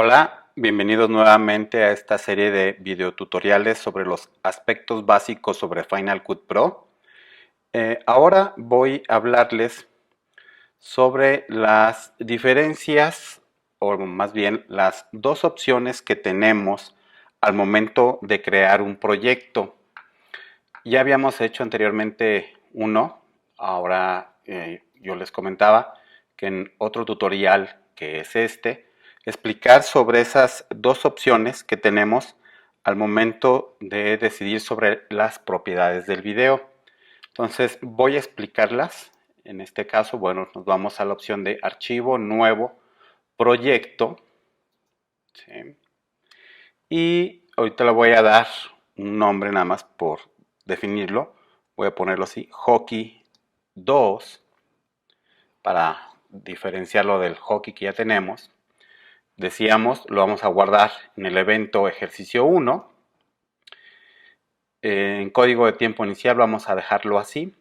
Hola, bienvenidos nuevamente a esta serie de videotutoriales sobre los aspectos básicos sobre Final Cut Pro. Ahora voy a hablarles sobre las diferencias, o más bien las dos opciones que tenemos al momento de crear un proyecto. Ya habíamos hecho anteriormente uno, ahora yo les comentaba que en otro tutorial que es explicar sobre esas dos opciones que tenemos al momento de decidir sobre las propiedades del video. Entonces voy a explicarlas. En este caso, bueno, nos vamos a la opción de archivo, nuevo, proyecto. ¿Sí? Y ahorita le voy a dar un nombre nada más por definirlo. Voy a ponerlo así, hockey 2, para diferenciarlo del hockey que ya tenemos. Decíamos, lo vamos a guardar en el evento ejercicio 1. En código de tiempo inicial vamos a dejarlo así.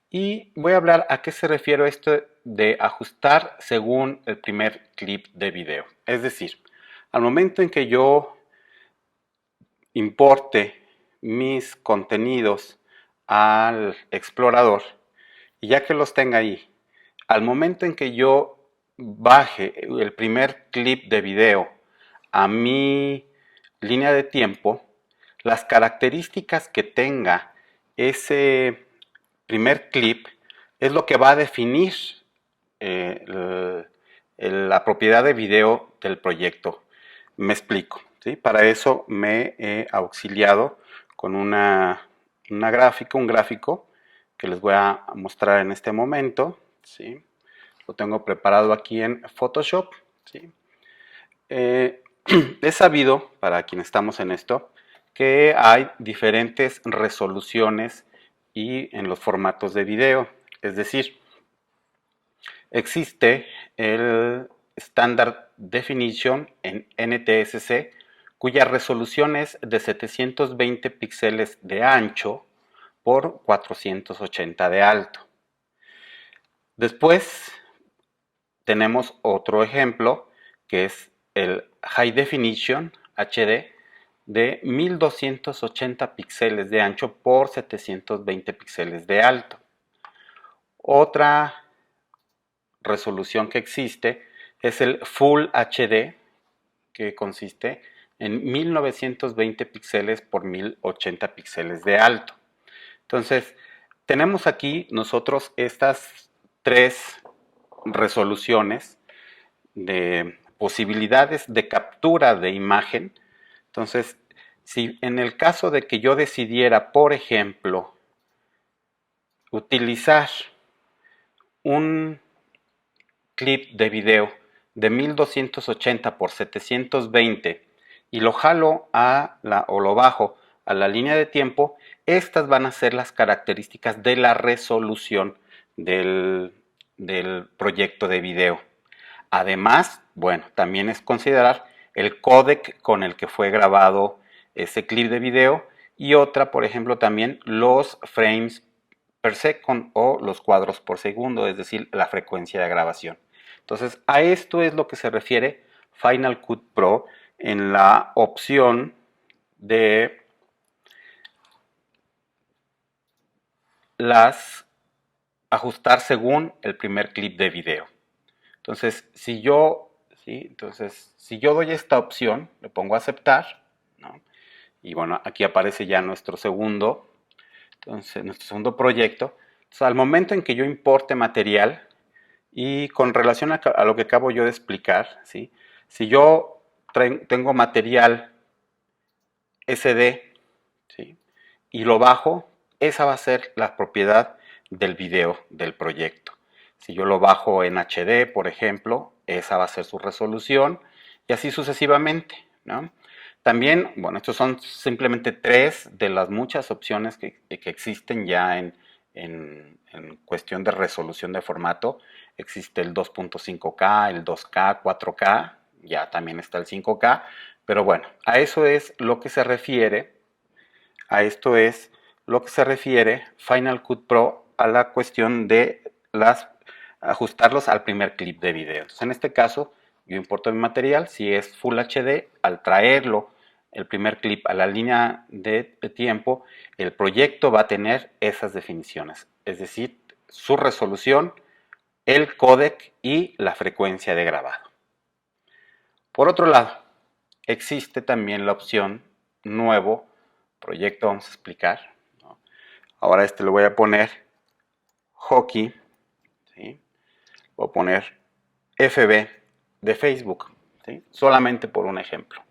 Y voy a hablar a qué se refiere esto de ajustar según el primer clip de video. Es decir, al momento en que yo importe mis contenidos al explorador, y ya que los tenga ahí, al momento en que yo baje el primer clip de video a mi línea de tiempo, las características que tenga ese primer clip es lo que va a definir la propiedad de video del proyecto. Me explico, ¿sí? Para eso me he auxiliado con un gráfico que les voy a mostrar en este momento, ¿sí? Lo tengo preparado aquí en Photoshop, ¿sí? He sabido, para quienes estamos en esto, que hay diferentes resoluciones y en los formatos de video. Es decir, existe el Standard Definition en NTSC, cuya resolución es de 720 píxeles de ancho por 480 de alto. Después tenemos otro ejemplo que es el High Definition HD de 1280 píxeles de ancho por 720 píxeles de alto. Otra resolución que existe es el Full HD, que consiste en 1920 píxeles por 1080 píxeles de alto. Entonces, tenemos aquí nosotros estas tres resoluciones de posibilidades de captura de imagen. Entonces, si en el caso de que yo decidiera, por ejemplo, utilizar un clip de video de 1280 por 720 y lo jalo o lo bajo a la línea de tiempo, estas van a ser las características de la resolución del proyecto de video. Además, bueno, también es considerar el códec con el que fue grabado ese clip de video y otra, por ejemplo, también los frames per second o los cuadros por segundo, es decir, la frecuencia de grabación. Entonces, a esto es lo que se refiere Final Cut Pro en la opción de las ajustar según el primer clip de video. Entonces, si yo doy esta opción, le pongo aceptar, ¿no? Y bueno, aquí aparece ya nuestro segundo proyecto. Entonces, al momento en que yo importe material, y con relación a lo que acabo yo de explicar, ¿sí? Si yo tengo material SD, ¿sí? Y lo bajo, esa va a ser la propiedad del video del proyecto. Si yo lo bajo en HD, por ejemplo, esa va a ser su resolución y así sucesivamente, ¿no? También, bueno, estos son simplemente tres de las muchas opciones que existen ya en cuestión de resolución de formato. Existe el 2.5K, el 2K, 4K, ya también está el 5K, pero bueno, a eso es lo que se refiere, a esto es lo que se refiere Final Cut Pro a la cuestión de ajustarlos al primer clip de video. Entonces, en este caso yo importo mi material, si es Full HD, al traerlo el primer clip a la línea de tiempo, el proyecto va a tener esas definiciones, es decir, su resolución, el códec y la frecuencia de grabado. Por otro lado, existe también la opción nuevo proyecto, vamos a explicar, ¿no? Ahora le voy a poner hockey, ¿sí? Voy a poner FB de Facebook, ¿sí? Solamente por un ejemplo.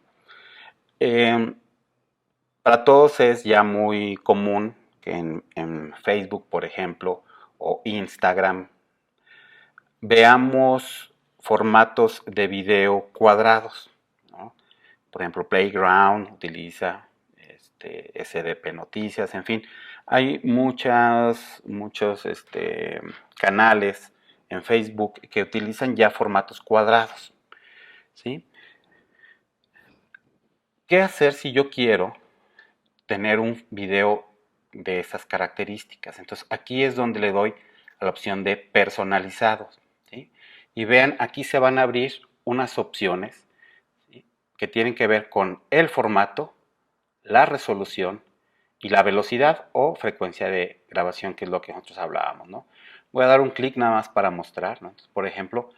Para todos es ya muy común que en Facebook, por ejemplo, o Instagram, veamos formatos de video cuadrados, ¿no? Por ejemplo, Playground utiliza SDP Noticias, en fin, hay muchos canales en Facebook que utilizan ya formatos cuadrados, ¿sí? ¿Qué hacer si yo quiero tener un video de esas características? Entonces aquí es donde le doy a la opción de personalizados, ¿sí? Y vean, aquí se van a abrir unas opciones, ¿sí?, que tienen que ver con el formato, la resolución y la velocidad o frecuencia de grabación, que es lo que nosotros hablábamos, ¿no? Voy a dar un clic nada más para mostrar, ¿no? Entonces, por ejemplo,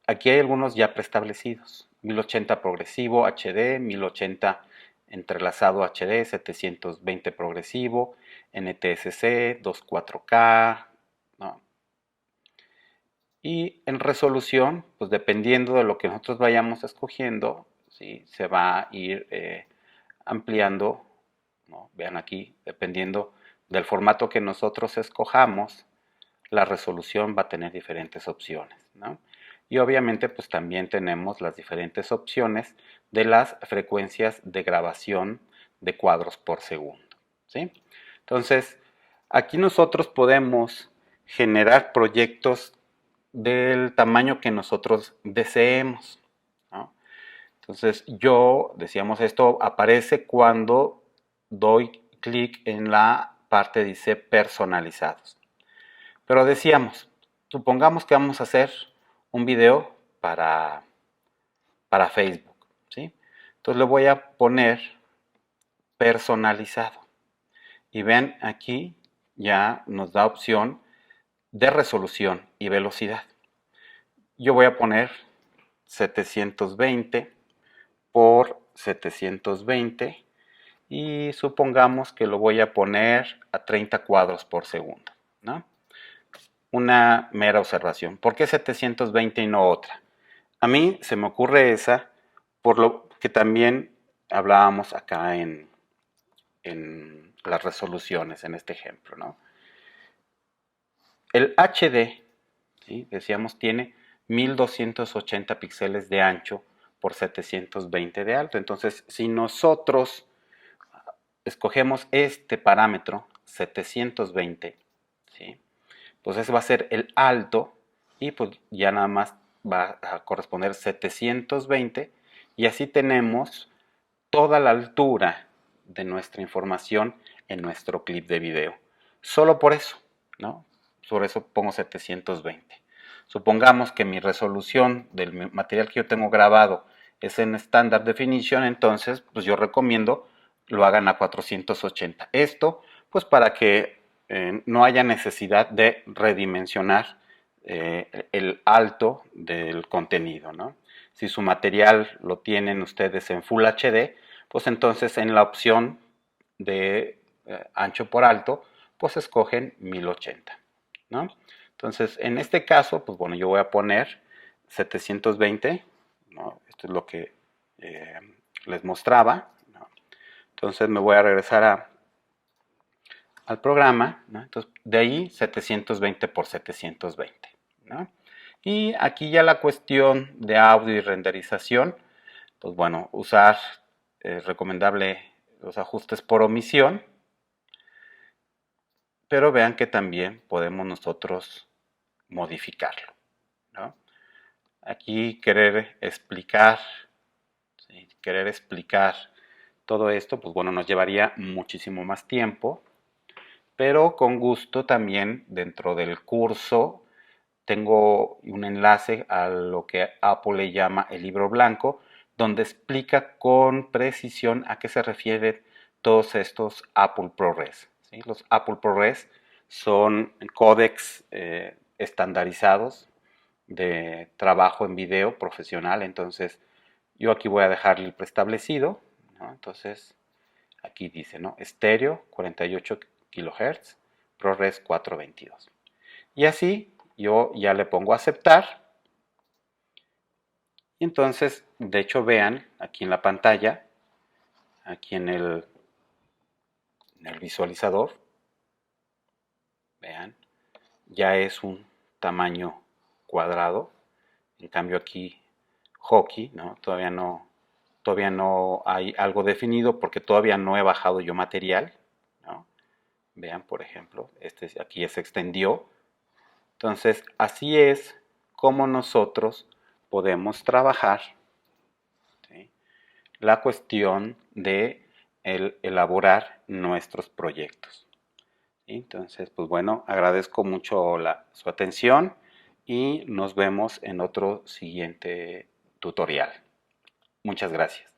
aquí hay algunos ya preestablecidos: 1080 progresivo HD, 1080 entrelazado HD, 720 progresivo, NTSC, 24K, ¿no? Y en resolución, pues dependiendo de lo que nosotros vayamos escogiendo, ¿sí?, se va a ir ampliando, ¿no? Vean aquí, dependiendo del formato que nosotros escojamos, la resolución va a tener diferentes opciones, ¿no? Y obviamente pues también tenemos las diferentes opciones de las frecuencias de grabación de cuadros por segundo, ¿sí? Entonces, aquí nosotros podemos generar proyectos del tamaño que nosotros deseemos, ¿no? Entonces, decíamos, esto aparece cuando doy clic en la parte dice personalizados. Pero decíamos, supongamos que vamos a hacer un video para Facebook, ¿sí? Entonces le voy a poner personalizado. Y vean, aquí ya nos da opción de resolución y velocidad. Yo voy a poner 720 por 720 y supongamos que lo voy a poner a 30 cuadros por segundo, ¿no? Una mera observación. ¿Por qué 720 y no otra? A mí se me ocurre esa por lo que también hablábamos acá en las resoluciones, en este ejemplo, ¿no? El HD, ¿sí?, decíamos, tiene 1280 píxeles de ancho por 720 de alto. Entonces, si nosotros escogemos este parámetro, 720, ¿sí?, pues ese va a ser el alto y pues ya nada más va a corresponder 720 y así tenemos toda la altura de nuestra información en nuestro clip de video. Solo por eso, ¿no? Por eso pongo 720. Supongamos que mi resolución del material que yo tengo grabado es en Standard Definition, entonces pues yo recomiendo lo hagan a 480. Esto pues para que no haya necesidad de redimensionar el alto del contenido, ¿no? Si su material lo tienen ustedes en Full HD, pues entonces en la opción de ancho por alto, pues escogen 1080, ¿no? Entonces, en este caso, pues bueno, yo voy a poner 720, ¿no? Esto es lo que les mostraba, ¿no? Entonces me voy a regresar al programa, ¿no? Entonces, de ahí 720 por 720, ¿no? Y aquí ya la cuestión de audio y renderización, pues bueno, usar recomendable los ajustes por omisión, pero vean que también podemos nosotros modificarlo, ¿no? Aquí querer explicar todo esto, pues bueno, nos llevaría muchísimo más tiempo, pero con gusto también dentro del curso tengo un enlace a lo que Apple le llama el libro blanco, donde explica con precisión a qué se refieren todos estos Apple ProRes. ¿Sí? Los Apple ProRes son códecs estandarizados de trabajo en video profesional. Entonces, yo aquí voy a dejar el preestablecido, ¿no? Entonces, aquí dice, ¿no? Estéreo 48 kHz, ProRes 422. Y así yo ya le pongo aceptar. Y entonces, de hecho, vean aquí en la pantalla, aquí en el visualizador, vean, ya es un tamaño cuadrado. En cambio aquí hockey, ¿no? Todavía no hay algo definido porque todavía no he bajado yo material, ¿no? Vean, por ejemplo, aquí ya se extendió. Entonces, así es como nosotros podemos trabajar, ¿sí? La cuestión de elaborar nuestros proyectos. ¿Sí? Entonces, pues bueno, agradezco mucho su atención y nos vemos en otro siguiente tutorial. Muchas gracias.